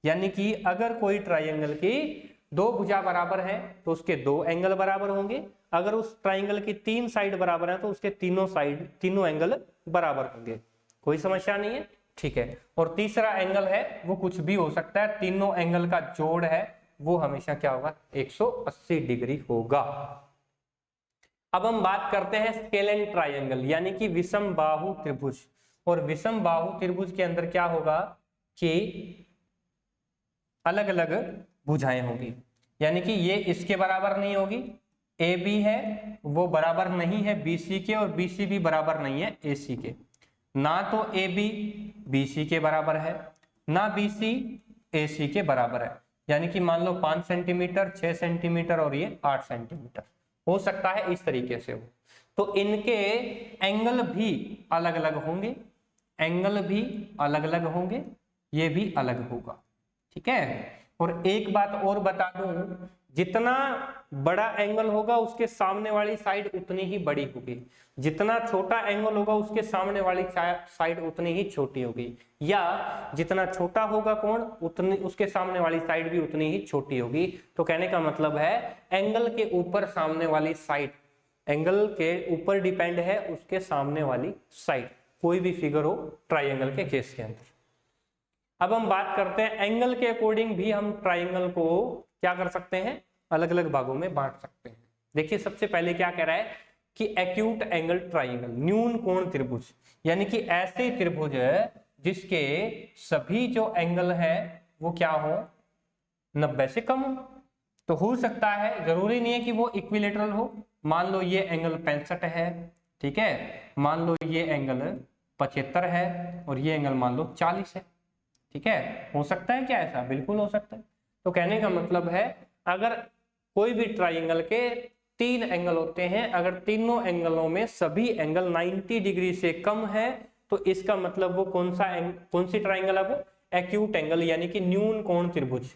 यानी कि अगर कोई ट्रायंगल की दो भुजा बराबर है तो उसके दो एंगल बराबर होंगे, अगर उस ट्रायंगल की तीन साइड बराबर है तो उसके तीनों एंगल बराबर होंगे। कोई समस्या नहीं है, ठीक है। और तीसरा एंगल है वो कुछ भी हो सकता है, तीनों एंगल का जोड़ है वो हमेशा क्या होगा, 180 डिग्री होगा। अब हम बात करते हैं स्केलेन ट्रायंगल यानी कि विषम बाहु त्रिभुज। और विषम बाहु त्रिभुज के अंदर क्या होगा कि अलग अलग भुजाएं होगी, यानी कि ये इसके बराबर नहीं होगी, ए बी है वो बराबर नहीं है BC के, और BC भी बराबर नहीं है AC के। ना तो AB BC के बराबर है, ना BC AC के बराबर है। यानी कि मान लो 5 सेंटीमीटर, 6 सेंटीमीटर और ये 8 सेंटीमीटर हो सकता है, इस तरीके से हो। तो इनके एंगल भी अलग अलग होंगे, एंगल भी अलग अलग होंगे, ये भी अलग होगा, ठीक है। और एक बात और बता दूं, जितना बड़ा एंगल होगा उसके सामने वाली साइड उतनी ही बड़ी होगी, जितना छोटा एंगल होगा उसके सामने वाली साइड उतनी ही छोटी होगी, या जितना छोटा होगा कोण उतनी उसके सामने वाली साइड भी उतनी ही छोटी होगी। तो कहने का मतलब है एंगल के ऊपर सामने वाली साइड, एंगल के ऊपर डिपेंड है उसके सामने वाली साइड, कोई भी फिगर हो ट्राइंगल के केस के अंदर। अब हम बात करते हैं एंगल के अकॉर्डिंग भी हम ट्राइंगल को क्या कर सकते हैं, अलग अलग भागों में बांट सकते हैं। देखिए सबसे पहले क्या कह रहा है कि एक्यूट एंगल ट्राइंगल, न्यून कोण त्रिभुज, यानी कि ऐसे त्रिभुज जिसके सभी जो एंगल है वो क्या हो, 90 से कम हो। तो हो सकता है, जरूरी नहीं है कि वो इक्विलेटरल हो। मान लो ये एंगल 65 है, ठीक है, मान लो ये एंगल 75 है और ये एंगल मान लो 40 है, ठीक है। हो सकता है क्या ऐसा? बिल्कुल हो सकता है। तो कहने का मतलब है अगर कोई भी ट्राइंगल के 3 एंगल होते हैं, अगर तीनों एंगलों में सभी एंगल 90 डिग्री से कम है तो इसका मतलब वो कौन सी ट्राइंगल है, वो एक्यूट एंगल यानी कि न्यून कोण त्रिभुज।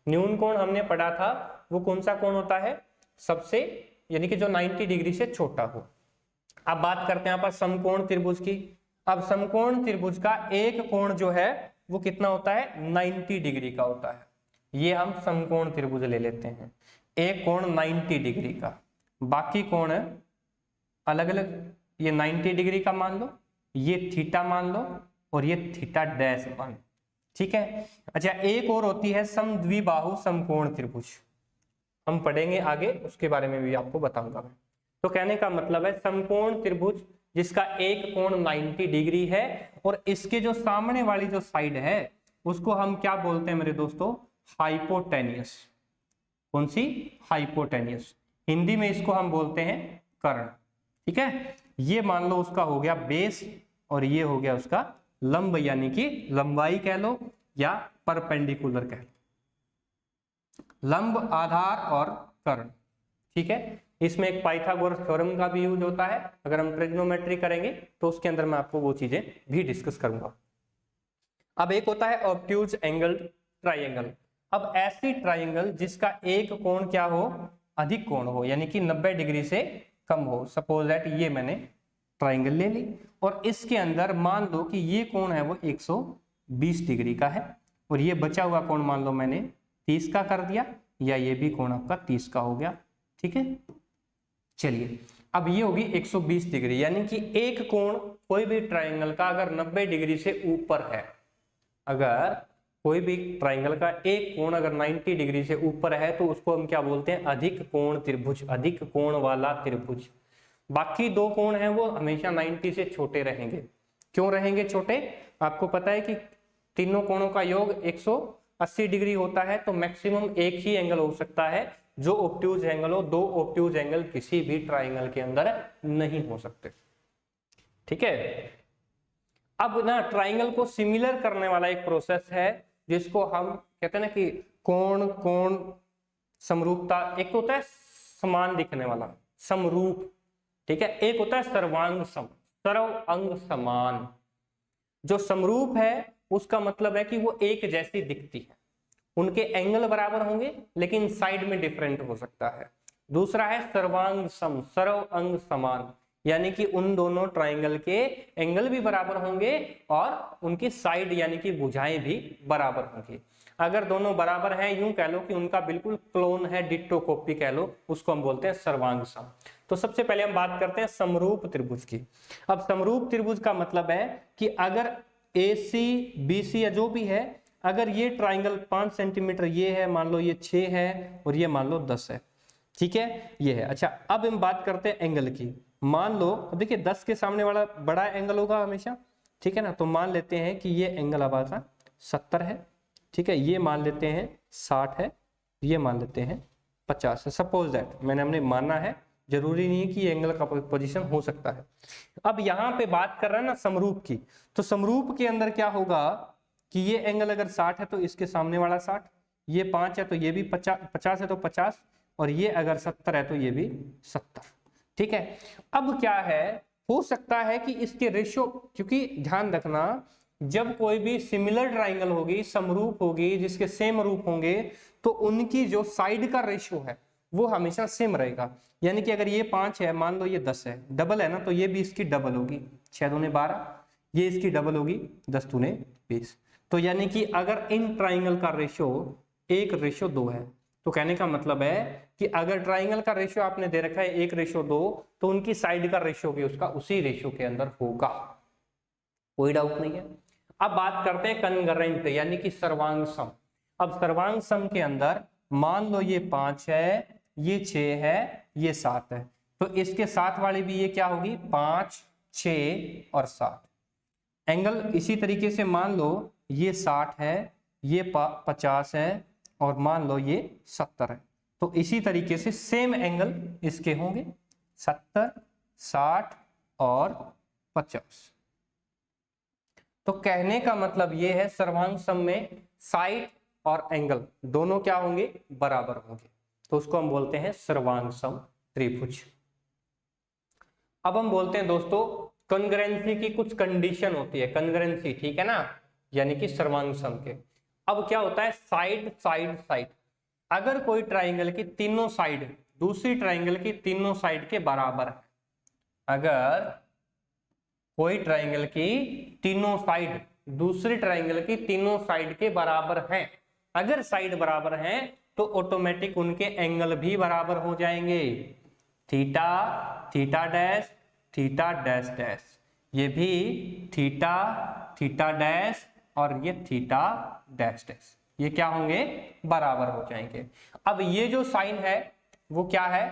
न्यून कोण हमने पढ़ा था वो कौन सा कोण होता है, सबसे यानी कि जो 90 डिग्री से छोटा हो। अब बात करते हैं यहाँ पर समकोण त्रिभुज की। अब समकोण त्रिभुज का एक कोण जो है वो कितना होता है, 90 डिग्री का होता है। ये हम समकोण त्रिभुज ले लेते हैं, एक कोण 90 डिग्री का, बाकी कोण अलग अलग, ये 90 डिग्री का मान लो, ये थीटा मान लो और ये थीटा डैश मान लो, ठीक है। अच्छा एक और होती है समद्विबाहु समकोण त्रिभुज, हम पढ़ेंगे आगे, उसके बारे में भी आपको बताऊंगा मैं। तो कहने का मतलब है समकोण त्रिभुज जिसका एक कोण 90 डिग्री है और इसके जो सामने वाली जो साइड है उसको हम क्या बोलते हैं मेरे दोस्तों, हाइपोटेनियस। कौन सी? हाइपोटेनियस। हिंदी में इसको हम बोलते हैं कर्ण, ठीक है। ये मान लो उसका हो गया बेस और ये हो गया उसका लंब, यानी कि लंबाई कह लो या परपेंडिकुलर कह लो, लंब, आधार और कर्ण, ठीक है। इसमें एक पाइथागोरस थ्योरम का भी यूज होता है, अगर हम ट्रिग्नोमेट्री करेंगे तो उसके अंदर मैं आपको वो चीजें भी डिस्कस करूंगा। अब एक होता है ऑब्ट्यूज एंगल ट्राइंगल। अब ऐसी ट्राइंगल जिसका एक कोण क्या हो, अधिक कोण हो, यानी कि 90 डिग्री से कम हो। सपोज दैट ये मैंने ट्राइंगल ले ली और इसके अंदर मान लो कि ये कोण है वो 120 डिग्री का है और ये बचा हुआ कोण मान लो मैंने 30 का कर दिया, या ये भी कोण आपका 30 का हो गया, ठीक है। चलिए अब ये होगी 120 डिग्री, यानी कि एक कोण कोई भी ट्राइंगल का अगर 90 डिग्री से ऊपर है, अगर कोई भी ट्राइंगल का एक कोण अगर 90 डिग्री से ऊपर है तो उसको हम क्या बोलते हैं, अधिक कोण त्रिभुज, अधिक कोण वाला त्रिभुज। बाकी दो कोण हैं वो हमेशा 90 से छोटे रहेंगे, क्यों रहेंगे छोटे? आपको पता है कि तीनों कोणों का योग 180 डिग्री होता है, तो मैक्सिमम एक ही एंगल हो सकता है जो ऑब्ट्यूज एंगल हो। दो ऑब्ट्यूज एंगल किसी भी ट्राइंगल के अंदर नहीं हो सकते। ठीक है, अब ना ट्राइंगल को सिमिलर करने वाला एक प्रोसेस है जिसको हम कहते हैं ना कि कोण कोण समरूपता। एक तो होता है समान दिखने वाला समरूप, ठीक है, एक होता है सर्वांग सम, सर्व अंग समान। जो समरूप है उसका मतलब है कि वो एक जैसी दिखती है, उनके एंगल बराबर होंगे लेकिन साइड में डिफरेंट हो सकता है। दूसरा है सर्वांग सम, सर्व अंग समान, यानी कि उन दोनों ट्राइंगल के एंगल भी बराबर होंगे और उनकी साइड यानी कि भुजाएं भी बराबर होंगी। अगर दोनों बराबर हैं, यूं कह लो कि उनका बिल्कुल क्लोन है, डिट्टो कॉपी कह लो, उसको हम बोलते हैं सर्वांग सम। तो सबसे पहले हम बात करते हैं समरूप त्रिभुज की। अब समरूप त्रिभुज का मतलब है कि अगर AC BC या जो भी है, अगर ये ट्राइंगल 5 सेंटीमीटर ये है, मान लो ये 6 है और ये मान लो 10 है, ठीक है, ये है। अच्छा, अब हम बात करते हैं एंगल की। मान लो देखिए 10 के सामने वाला बड़ा एंगल होगा हमेशा, ठीक है ना। तो मान लेते हैं कि ये एंगल हमारा 70 है, ठीक है, ये मान लेते हैं 60 है, ये मान लेते हैं 50 है। सपोज दैट हमने माना है, जरूरी नहीं है कि एंगल का पोजीशन हो सकता है। अब यहाँ पे बात कर रहे हैं ना समरूप की, तो समरूप के अंदर क्या होगा कि ये एंगल अगर 60 है तो इसके सामने वाला 60, ये 5 है तो ये भी 50 है तो 50, और ये अगर 70 है तो ये भी 70, ठीक है। अब क्या है, हो सकता है कि इसके रेशियो, क्योंकि ध्यान रखना जब कोई भी सिमिलर ट्राइंगल होगी, समरूप होगी, जिसके सेम रूप होंगे, तो उनकी जो साइड का रेशियो है वो हमेशा सेम रहेगा। यानी कि अगर ये 5 है, मान लो ये 10 है, डबल है ना, तो ये भी इसकी डबल होगी, 6 दूने 12, ये इसकी डबल होगी 10 दूने 20। तो यानी कि अगर इन ट्राइंगल का रेशियो 1:2 है, तो कहने का मतलब है कि अगर ट्राइंगल का रेशियो आपने दे रखा है 1:2, तो उनकी साइड का रेशियो भी उसका उसी रेशियो के अंदर होगा, कोई डाउट नहीं है। अब बात करते हैं कनगरेंट यानी कि सर्वांग सम। अब सर्वांग सम के अंदर मान लो ये 5 है, ये 6 है, ये 7 है, तो इसके साथ वाली भी ये क्या होगी 5, 6 और 7। एंगल इसी तरीके से मान लो ये 60 है, ये 50 है और मान लो ये 70 है, तो इसी तरीके से सेम एंगल इसके होंगे 70, 60 और 50। तो कहने का मतलब ये है सर्वांग सम में साइड और एंगल दोनों क्या होंगे, बराबर होंगे, तो उसको हम बोलते हैं सर्वांग सम त्रिभुज। अब हम बोलते हैं दोस्तों कॉन्ग्रुएंसी की कुछ कंडीशन होती है, कॉन्ग्रुएंसी, ठीक है ना, यानी कि सर्वांग सम के। अब क्या होता है, साइड साइड साइड, अगर कोई ट्राइंगल की तीनों साइड दूसरी ट्राइंगल की तीनों साइड के बराबर है, अगर कोई ट्राइंगल की तीनों साइड दूसरी ट्राइंगल की तीनों साइड के बराबर है, अगर साइड बराबर है तो ऑटोमेटिक उनके एंगल भी बराबर हो जाएंगे, theta theta dash theta dash dash, ये भी थीटा थीटा डैश और ये थीटा डैश डैश, ये क्या होंगे, बराबर हो जाएंगे। अब ये जो साइन है वो क्या है,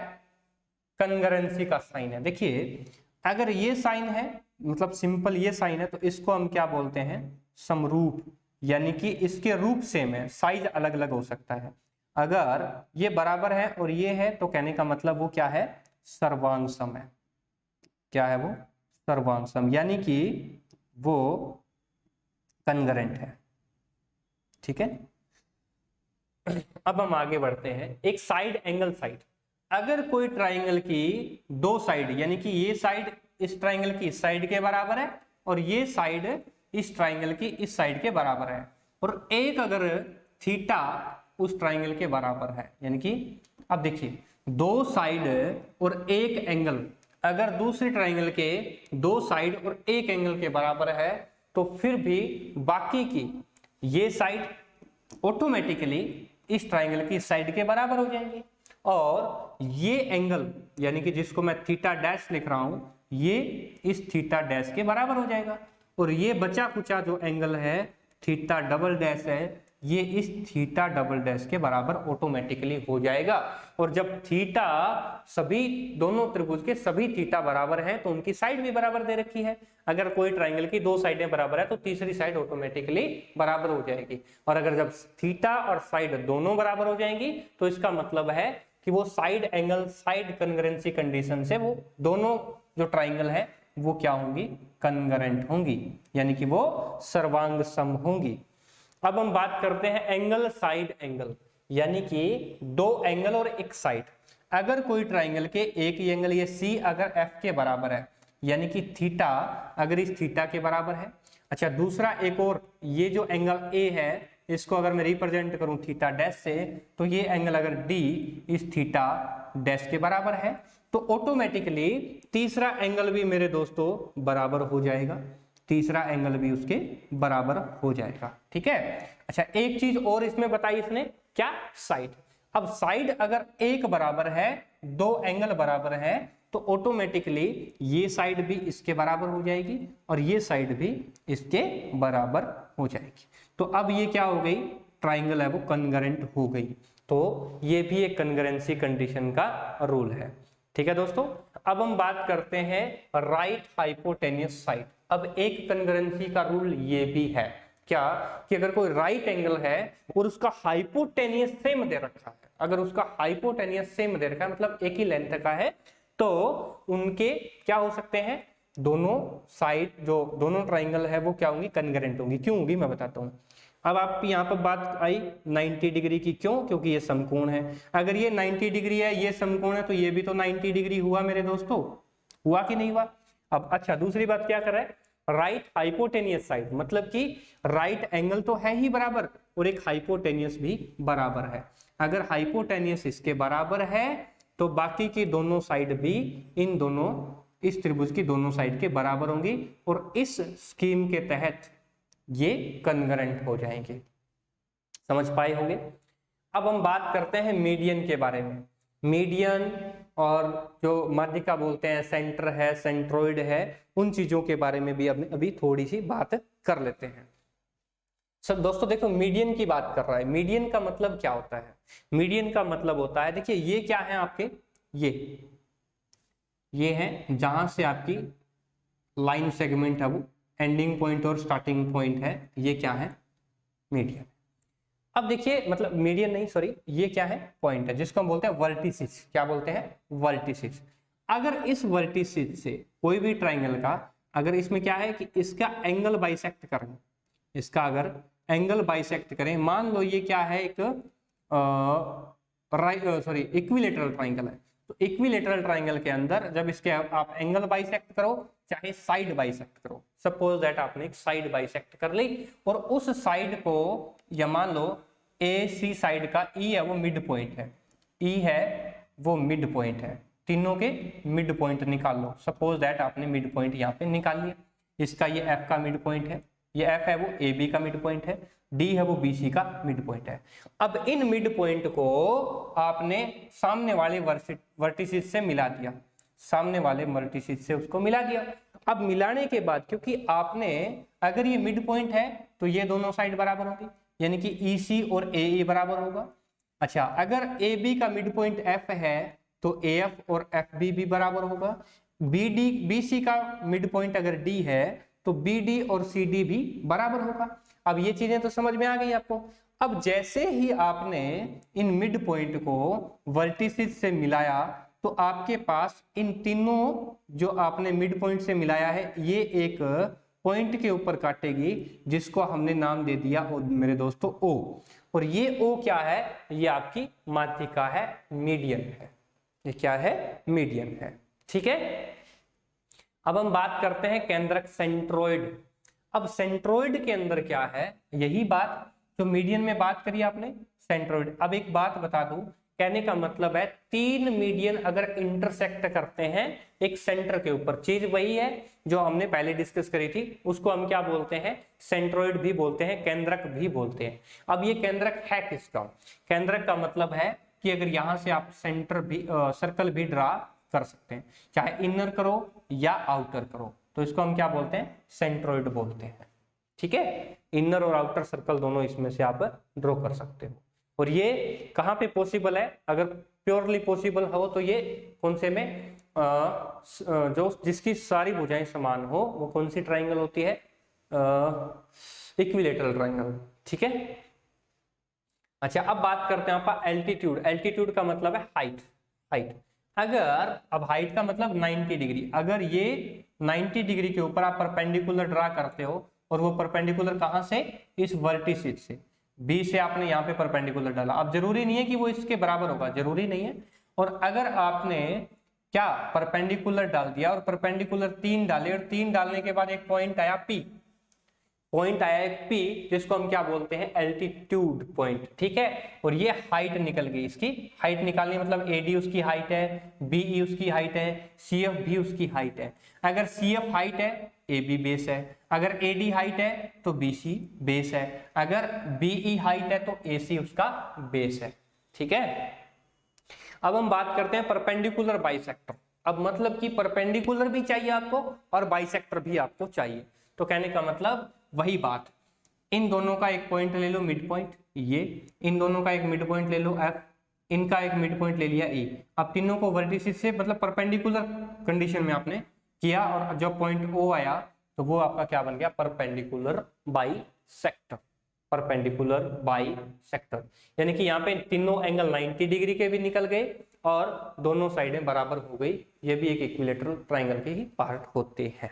कॉन्ग्रुएंसी का साइन है। देखिए अगर ये साइन है, मतलब सिंपल ये साइन है, तो इसको हम क्या बोलते हैं, समरूप, यानी कि इसके रूप सेम है, साइज अलग अलग हो सकता है। अगर ये बराबर है और ये है तो कहने का मतलब वो क्या है, सर्वांग सम है। क्या है वो, सर्वांग सम, यानी कि वो कॉन्ग्रुएंट है, ठीक है। अब हम आगे बढ़ते हैं, एक साइड एंगल साइड। अगर कोई ट्राइंगल की दो साइड, यानी कि ये साइड इस ट्राइंगल की इस साइड के बराबर है और ये साइड इस ट्राइंगल की इस साइड के बराबर है, और एक अगर थीटा उस ट्राइंगल के बराबर है, यानी कि अब देखिए दो साइड और एक एंगल अगर दूसरी ट्राइंगल के दो साइड और एक एंगल के बराबर है, तो फिर भी बाकी की ये साइड ऑटोमेटिकली इस ट्राइंगल की साइड के बराबर हो जाएंगे, और ये एंगल यानी कि जिसको मैं थीटा डैश लिख रहा हूं, ये इस थीटा डैश के बराबर हो जाएगा, और ये बचा कुचा जो एंगल है थीटा डबल डैश है, ये इस थीटा डबल डैश के बराबर ऑटोमेटिकली हो जाएगा। और जब थीटा सभी दोनों त्रिभुज के सभी थीटा बराबर हैं तो उनकी साइड भी बराबर दे रखी है। अगर कोई ट्राइंगल की दो साइडें बराबर है तो तीसरी साइड ऑटोमेटिकली बराबर हो जाएगी। और अगर जब थीटा और साइड दोनों बराबर हो जाएंगी तो इसका मतलब है कि वो साइड एंगल साइड कन्ग्रुएंसी कंडीशन से वो दोनों जो ट्राइंगल है वो क्या होंगी, कन्ग्रुएंट होंगी, यानी कि वो सर्वांग सम होंगी। अब हम बात करते हैं एंगल साइड एंगल, यानी कि दो एंगल और एक साइड। अगर कोई ट्राइंगल के एक ही एंगल ये सी अगर एफ के बराबर है, यानी कि थीटा अगर इस थीटा के बराबर है। अच्छा, दूसरा एक और ये जो एंगल ए है इसको अगर मैं रिप्रेजेंट करूं थीटा डैश से, तो ये एंगल अगर डी इस थीटा डैश के बराबर है तो ऑटोमेटिकली तीसरा एंगल भी मेरे दोस्तों बराबर हो जाएगा, तीसरा एंगल भी उसके बराबर हो जाएगा। ठीक है। अच्छा, एक चीज और इसमें बताई इसने, क्या, साइड। अब साइड अगर एक बराबर है, दो एंगल बराबर है, तो ऑटोमेटिकली ये साइड भी इसके बराबर हो जाएगी और ये साइड भी इसके बराबर हो जाएगी। तो अब ये क्या हो गई, ट्राइंगल है वो कन्ग्रुएंट हो गई। तो ये भी एक कन्ग्रुएंसी कंडीशन का रूल है। ठीक है दोस्तों। अब हम बात करते हैं राइट हाइपोटेन्यूस साइड। अब एक कन्ग्रुएंसी का रूल ये भी है, क्या, कि अगर कोई राइट एंगल है और उसका हाइपोटेनियस सेम दे रखा है, अगर उसका हाइपोटेनियस सेम दे रखा है मतलब एक ही लेंथ का है, तो उनके क्या हो सकते हैं, दोनों साइड जो दोनों ट्राइंगल है वो क्या होंगी, कन्ग्रुएंट होंगी। क्यों होंगी मैं बताता हूँ। अब आप यहाँ पर बात आई 90 डिग्री की, क्यों, क्योंकि ये समकोण है। अगर ये 90 डिग्री है, ये समकोण है, तो ये भी तो 90 डिग्री हुआ मेरे दोस्तों, हुआ कि नहीं हुआ। अब अच्छा, दूसरी बात क्या कर रहा है, राइट हाइपोटेनियस साइड, मतलब कि राइट एंगल तो है ही बराबर और एक हाइपोटेनियस भी बराबर है। अगर हाइपोटेनियस इसके बराबर है तो बाकी की दोनों साइड भी इन दोनों इस त्रिभुज की दोनों साइड के बराबर होंगी और इस स्कीम के तहत ये कन्ग्रुएंट हो जाएंगे। समझ पाए होंगे। अब हम बात करते हैं मीडियन के बारे में। मीडियन और जो माध्यिका बोलते हैं, सेंटर है, सेंट्रोइड है, उन चीजों के बारे में भी अभी थोड़ी सी बात कर लेते हैं। सब दोस्तों देखो, मीडियन की बात कर रहा है। मीडियन का मतलब क्या होता है, मीडियन का मतलब होता है, देखिए ये क्या है आपके, ये है जहां से आपकी लाइन सेगमेंट है वो एंडिंग पॉइंट और स्टार्टिंग पॉइंट है, ये क्या है, मीडियन। अब देखिए, मतलब मीडियन नहीं, सॉरी, ये क्या है, पॉइंट है जिसको हम बोलते हैं वर्टिसिस। क्या बोलते हैं, वर्टिसिस। अगर इस वर्टिसिस से कोई भी ट्राइंगल का अगर इसमें क्या है कि इसका एंगल बाइसेक्ट करें, इसका अगर एंगल बाइसेक्ट करें, मान लो ये क्या है, एक इक्विलेटरल ट्राइंगल है, तो इक्विलेटरल ट्राइंगल के अंदर जब इसके आप एंगल बाइसेक्ट करो चाहे साइड बाइसेक्ट करो, सपोज दैट आपने एक साइड बाइसेक्ट कर ली और उस साइड को, या मान लो ए सी साइड का ई है वो मिड पॉइंट है, ई है वो मिड पॉइंट है, तीनों के मिड पॉइंट निकाल लो। सपोज दैट आपने मिड पॉइंट यहाँ पे निकाल लिया, इसका ये एफ का मिड पॉइंट है, ये एफ है वो ए बी का मिड पॉइंट है, डी है वो बी सी का मिड पॉइंट है। अब इन मिड पॉइंट को आपने सामने वाले वर्टिसिस से मिला दिया, सामने वाले वर्टिसिस से उसको मिला दिया। अब मिलाने के बाद, क्योंकि आपने अगर ये मिड पॉइंट है तो ये दोनों साइड बराबर होगी, यानी कि ई सी और ए ई बराबर होगा। अच्छा, अगर ए बी का मिड पॉइंट एफ है तो ए एफ और एफ बी भी बराबर होगा। बी डी बी सी का मिड पॉइंट अगर डी है तो बी डी और सी डी भी बराबर होगा। अब ये चीजें तो समझ में आ गई आपको। अब जैसे ही आपने इन मिड पॉइंट को वर्टिसिस से मिलाया तो आपके पास इन तीनों जो आपने मिड पॉइंट से मिलाया है ये एक पॉइंट के ऊपर काटेगी जिसको हमने नाम दे दिया मेरे दोस्तों ओ। और ये ओ क्या है, ये आपकी माध्यिका है, मीडियन है। ये क्या है, मीडियन है। ठीक है। अब हम बात करते हैं केंद्रक सेंट्रोइड। अब सेंट्रोइड के अंदर क्या है, यही बात जो मीडियन में बात करी आपने, सेंट्रोइड। अब एक बात बता दूं, कहने का मतलब है तीन मीडियन अगर इंटरसेक्ट करते हैं एक सेंटर के ऊपर, चीज वही है जो हमने पहले डिस्कस करी थी, उसको हम क्या बोलते हैं, सेंट्रोइड भी बोलते हैं, केंद्रक भी बोलते हैं। अब ये केंद्रक है किसका, केंद्रक का मतलब है कि अगर यहां से आप सेंटर भी सर्कल भी ड्रा कर सकते हैं, चाहे इनर करो या आउटर करो, तो इसको हम क्या बोलते हैं, सेंट्रोइड बोलते हैं। ठीक है, इनर और आउटर सर्कल दोनों इसमें से आप ड्रॉ कर सकते हो। और ये कहाँ पे पॉसिबल है, अगर प्योरली पॉसिबल हो तो ये कौन से में, जो जिसकी सारी भुजाएं समान हो, वो कौन सी ट्राइंगल होती है, इक्विलेटरल ट्राइंगल, ठीक है। अच्छा, अब बात करते हैं आप एल्टीट्यूड। एल्टीट्यूड का मतलब है हाइट। हाइट, अगर अब हाइट का मतलब 90 डिग्री, अगर ये 90 डिग्री के ऊपर आप परपेंडिकुलर ड्रा करते हो, और वो परपेंडिकुलर कहां से, इस वर्टिसिस से, बी से आपने यहाँ पे परपेंडिकुलर डाला। अब जरूरी नहीं है कि वो इसके बराबर होगा, जरूरी नहीं है। और अगर आपने क्या परपेंडिकुलर डाल दिया, और परपेंडिकुलर 3 डाले, और 3 डालने के बाद एक पॉइंट आया P, पॉइंट आया एक P, जिसको हम क्या बोलते हैं, एल्टीट्यूड पॉइंट, ठीक है। और ये हाइट निकल गई, इसकी हाइट निकालनी मतलब AD उसकी हाइट है, BE उसकी हाइट है, CF भी उसकी हाइट है। अगर CF हाइट है, AB बेस है। अगर AD हाइट है तो BC बेस है। अगर BE हाइट है तो AC उसका बेस है, ठीक है। अब हम बात करते हैं परपेंडिकुलर बाइसेक्टर। अब मतलब कि परपेंडिकुलर भी चाहिए आपको और बाइसेक्टर भी आपको चाहिए। तो कहने का मतलब वही बात, इन दोनों का एक पॉइंट ले लो मिड पॉइंट, ये इन दोनों का एक मिड पॉइंट ले लो F, इनका एक मिड पॉइंट ले लिया E। अब तीनों को वर्टिसिस से मतलब परपेंडिकुलर कंडीशन में आपने किया, और जब पॉइंट O आया तो वो आपका क्या बन गया, परपेंडिकुलर बाइसेक्टर। परपेंडिकुलर बाइसेक्टर यानी कि यहाँ पे तीनों एंगल 90 डिग्री के भी निकल गए और दोनों साइडें बराबर हो गई। ये भी एक इक्विलेटरल ट्राइंगल के ही पार्ट होते हैं,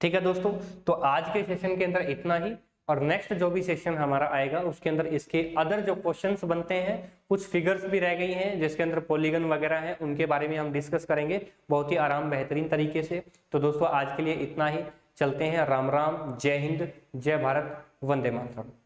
ठीक है दोस्तों। तो आज के सेशन के अंदर इतना ही, और नेक्स्ट जो भी सेशन हमारा आएगा उसके अंदर इसके अदर जो क्वेश्चंस बनते हैं, कुछ फिगर्स भी रह गई हैं जिसके अंदर पॉलीगन वगैरह है, उनके बारे में हम डिस्कस करेंगे बहुत ही आराम बेहतरीन तरीके से। तो दोस्तों आज के लिए इतना ही, चलते हैं। राम राम, जय हिंद, जय भारत, वंदे मातरम।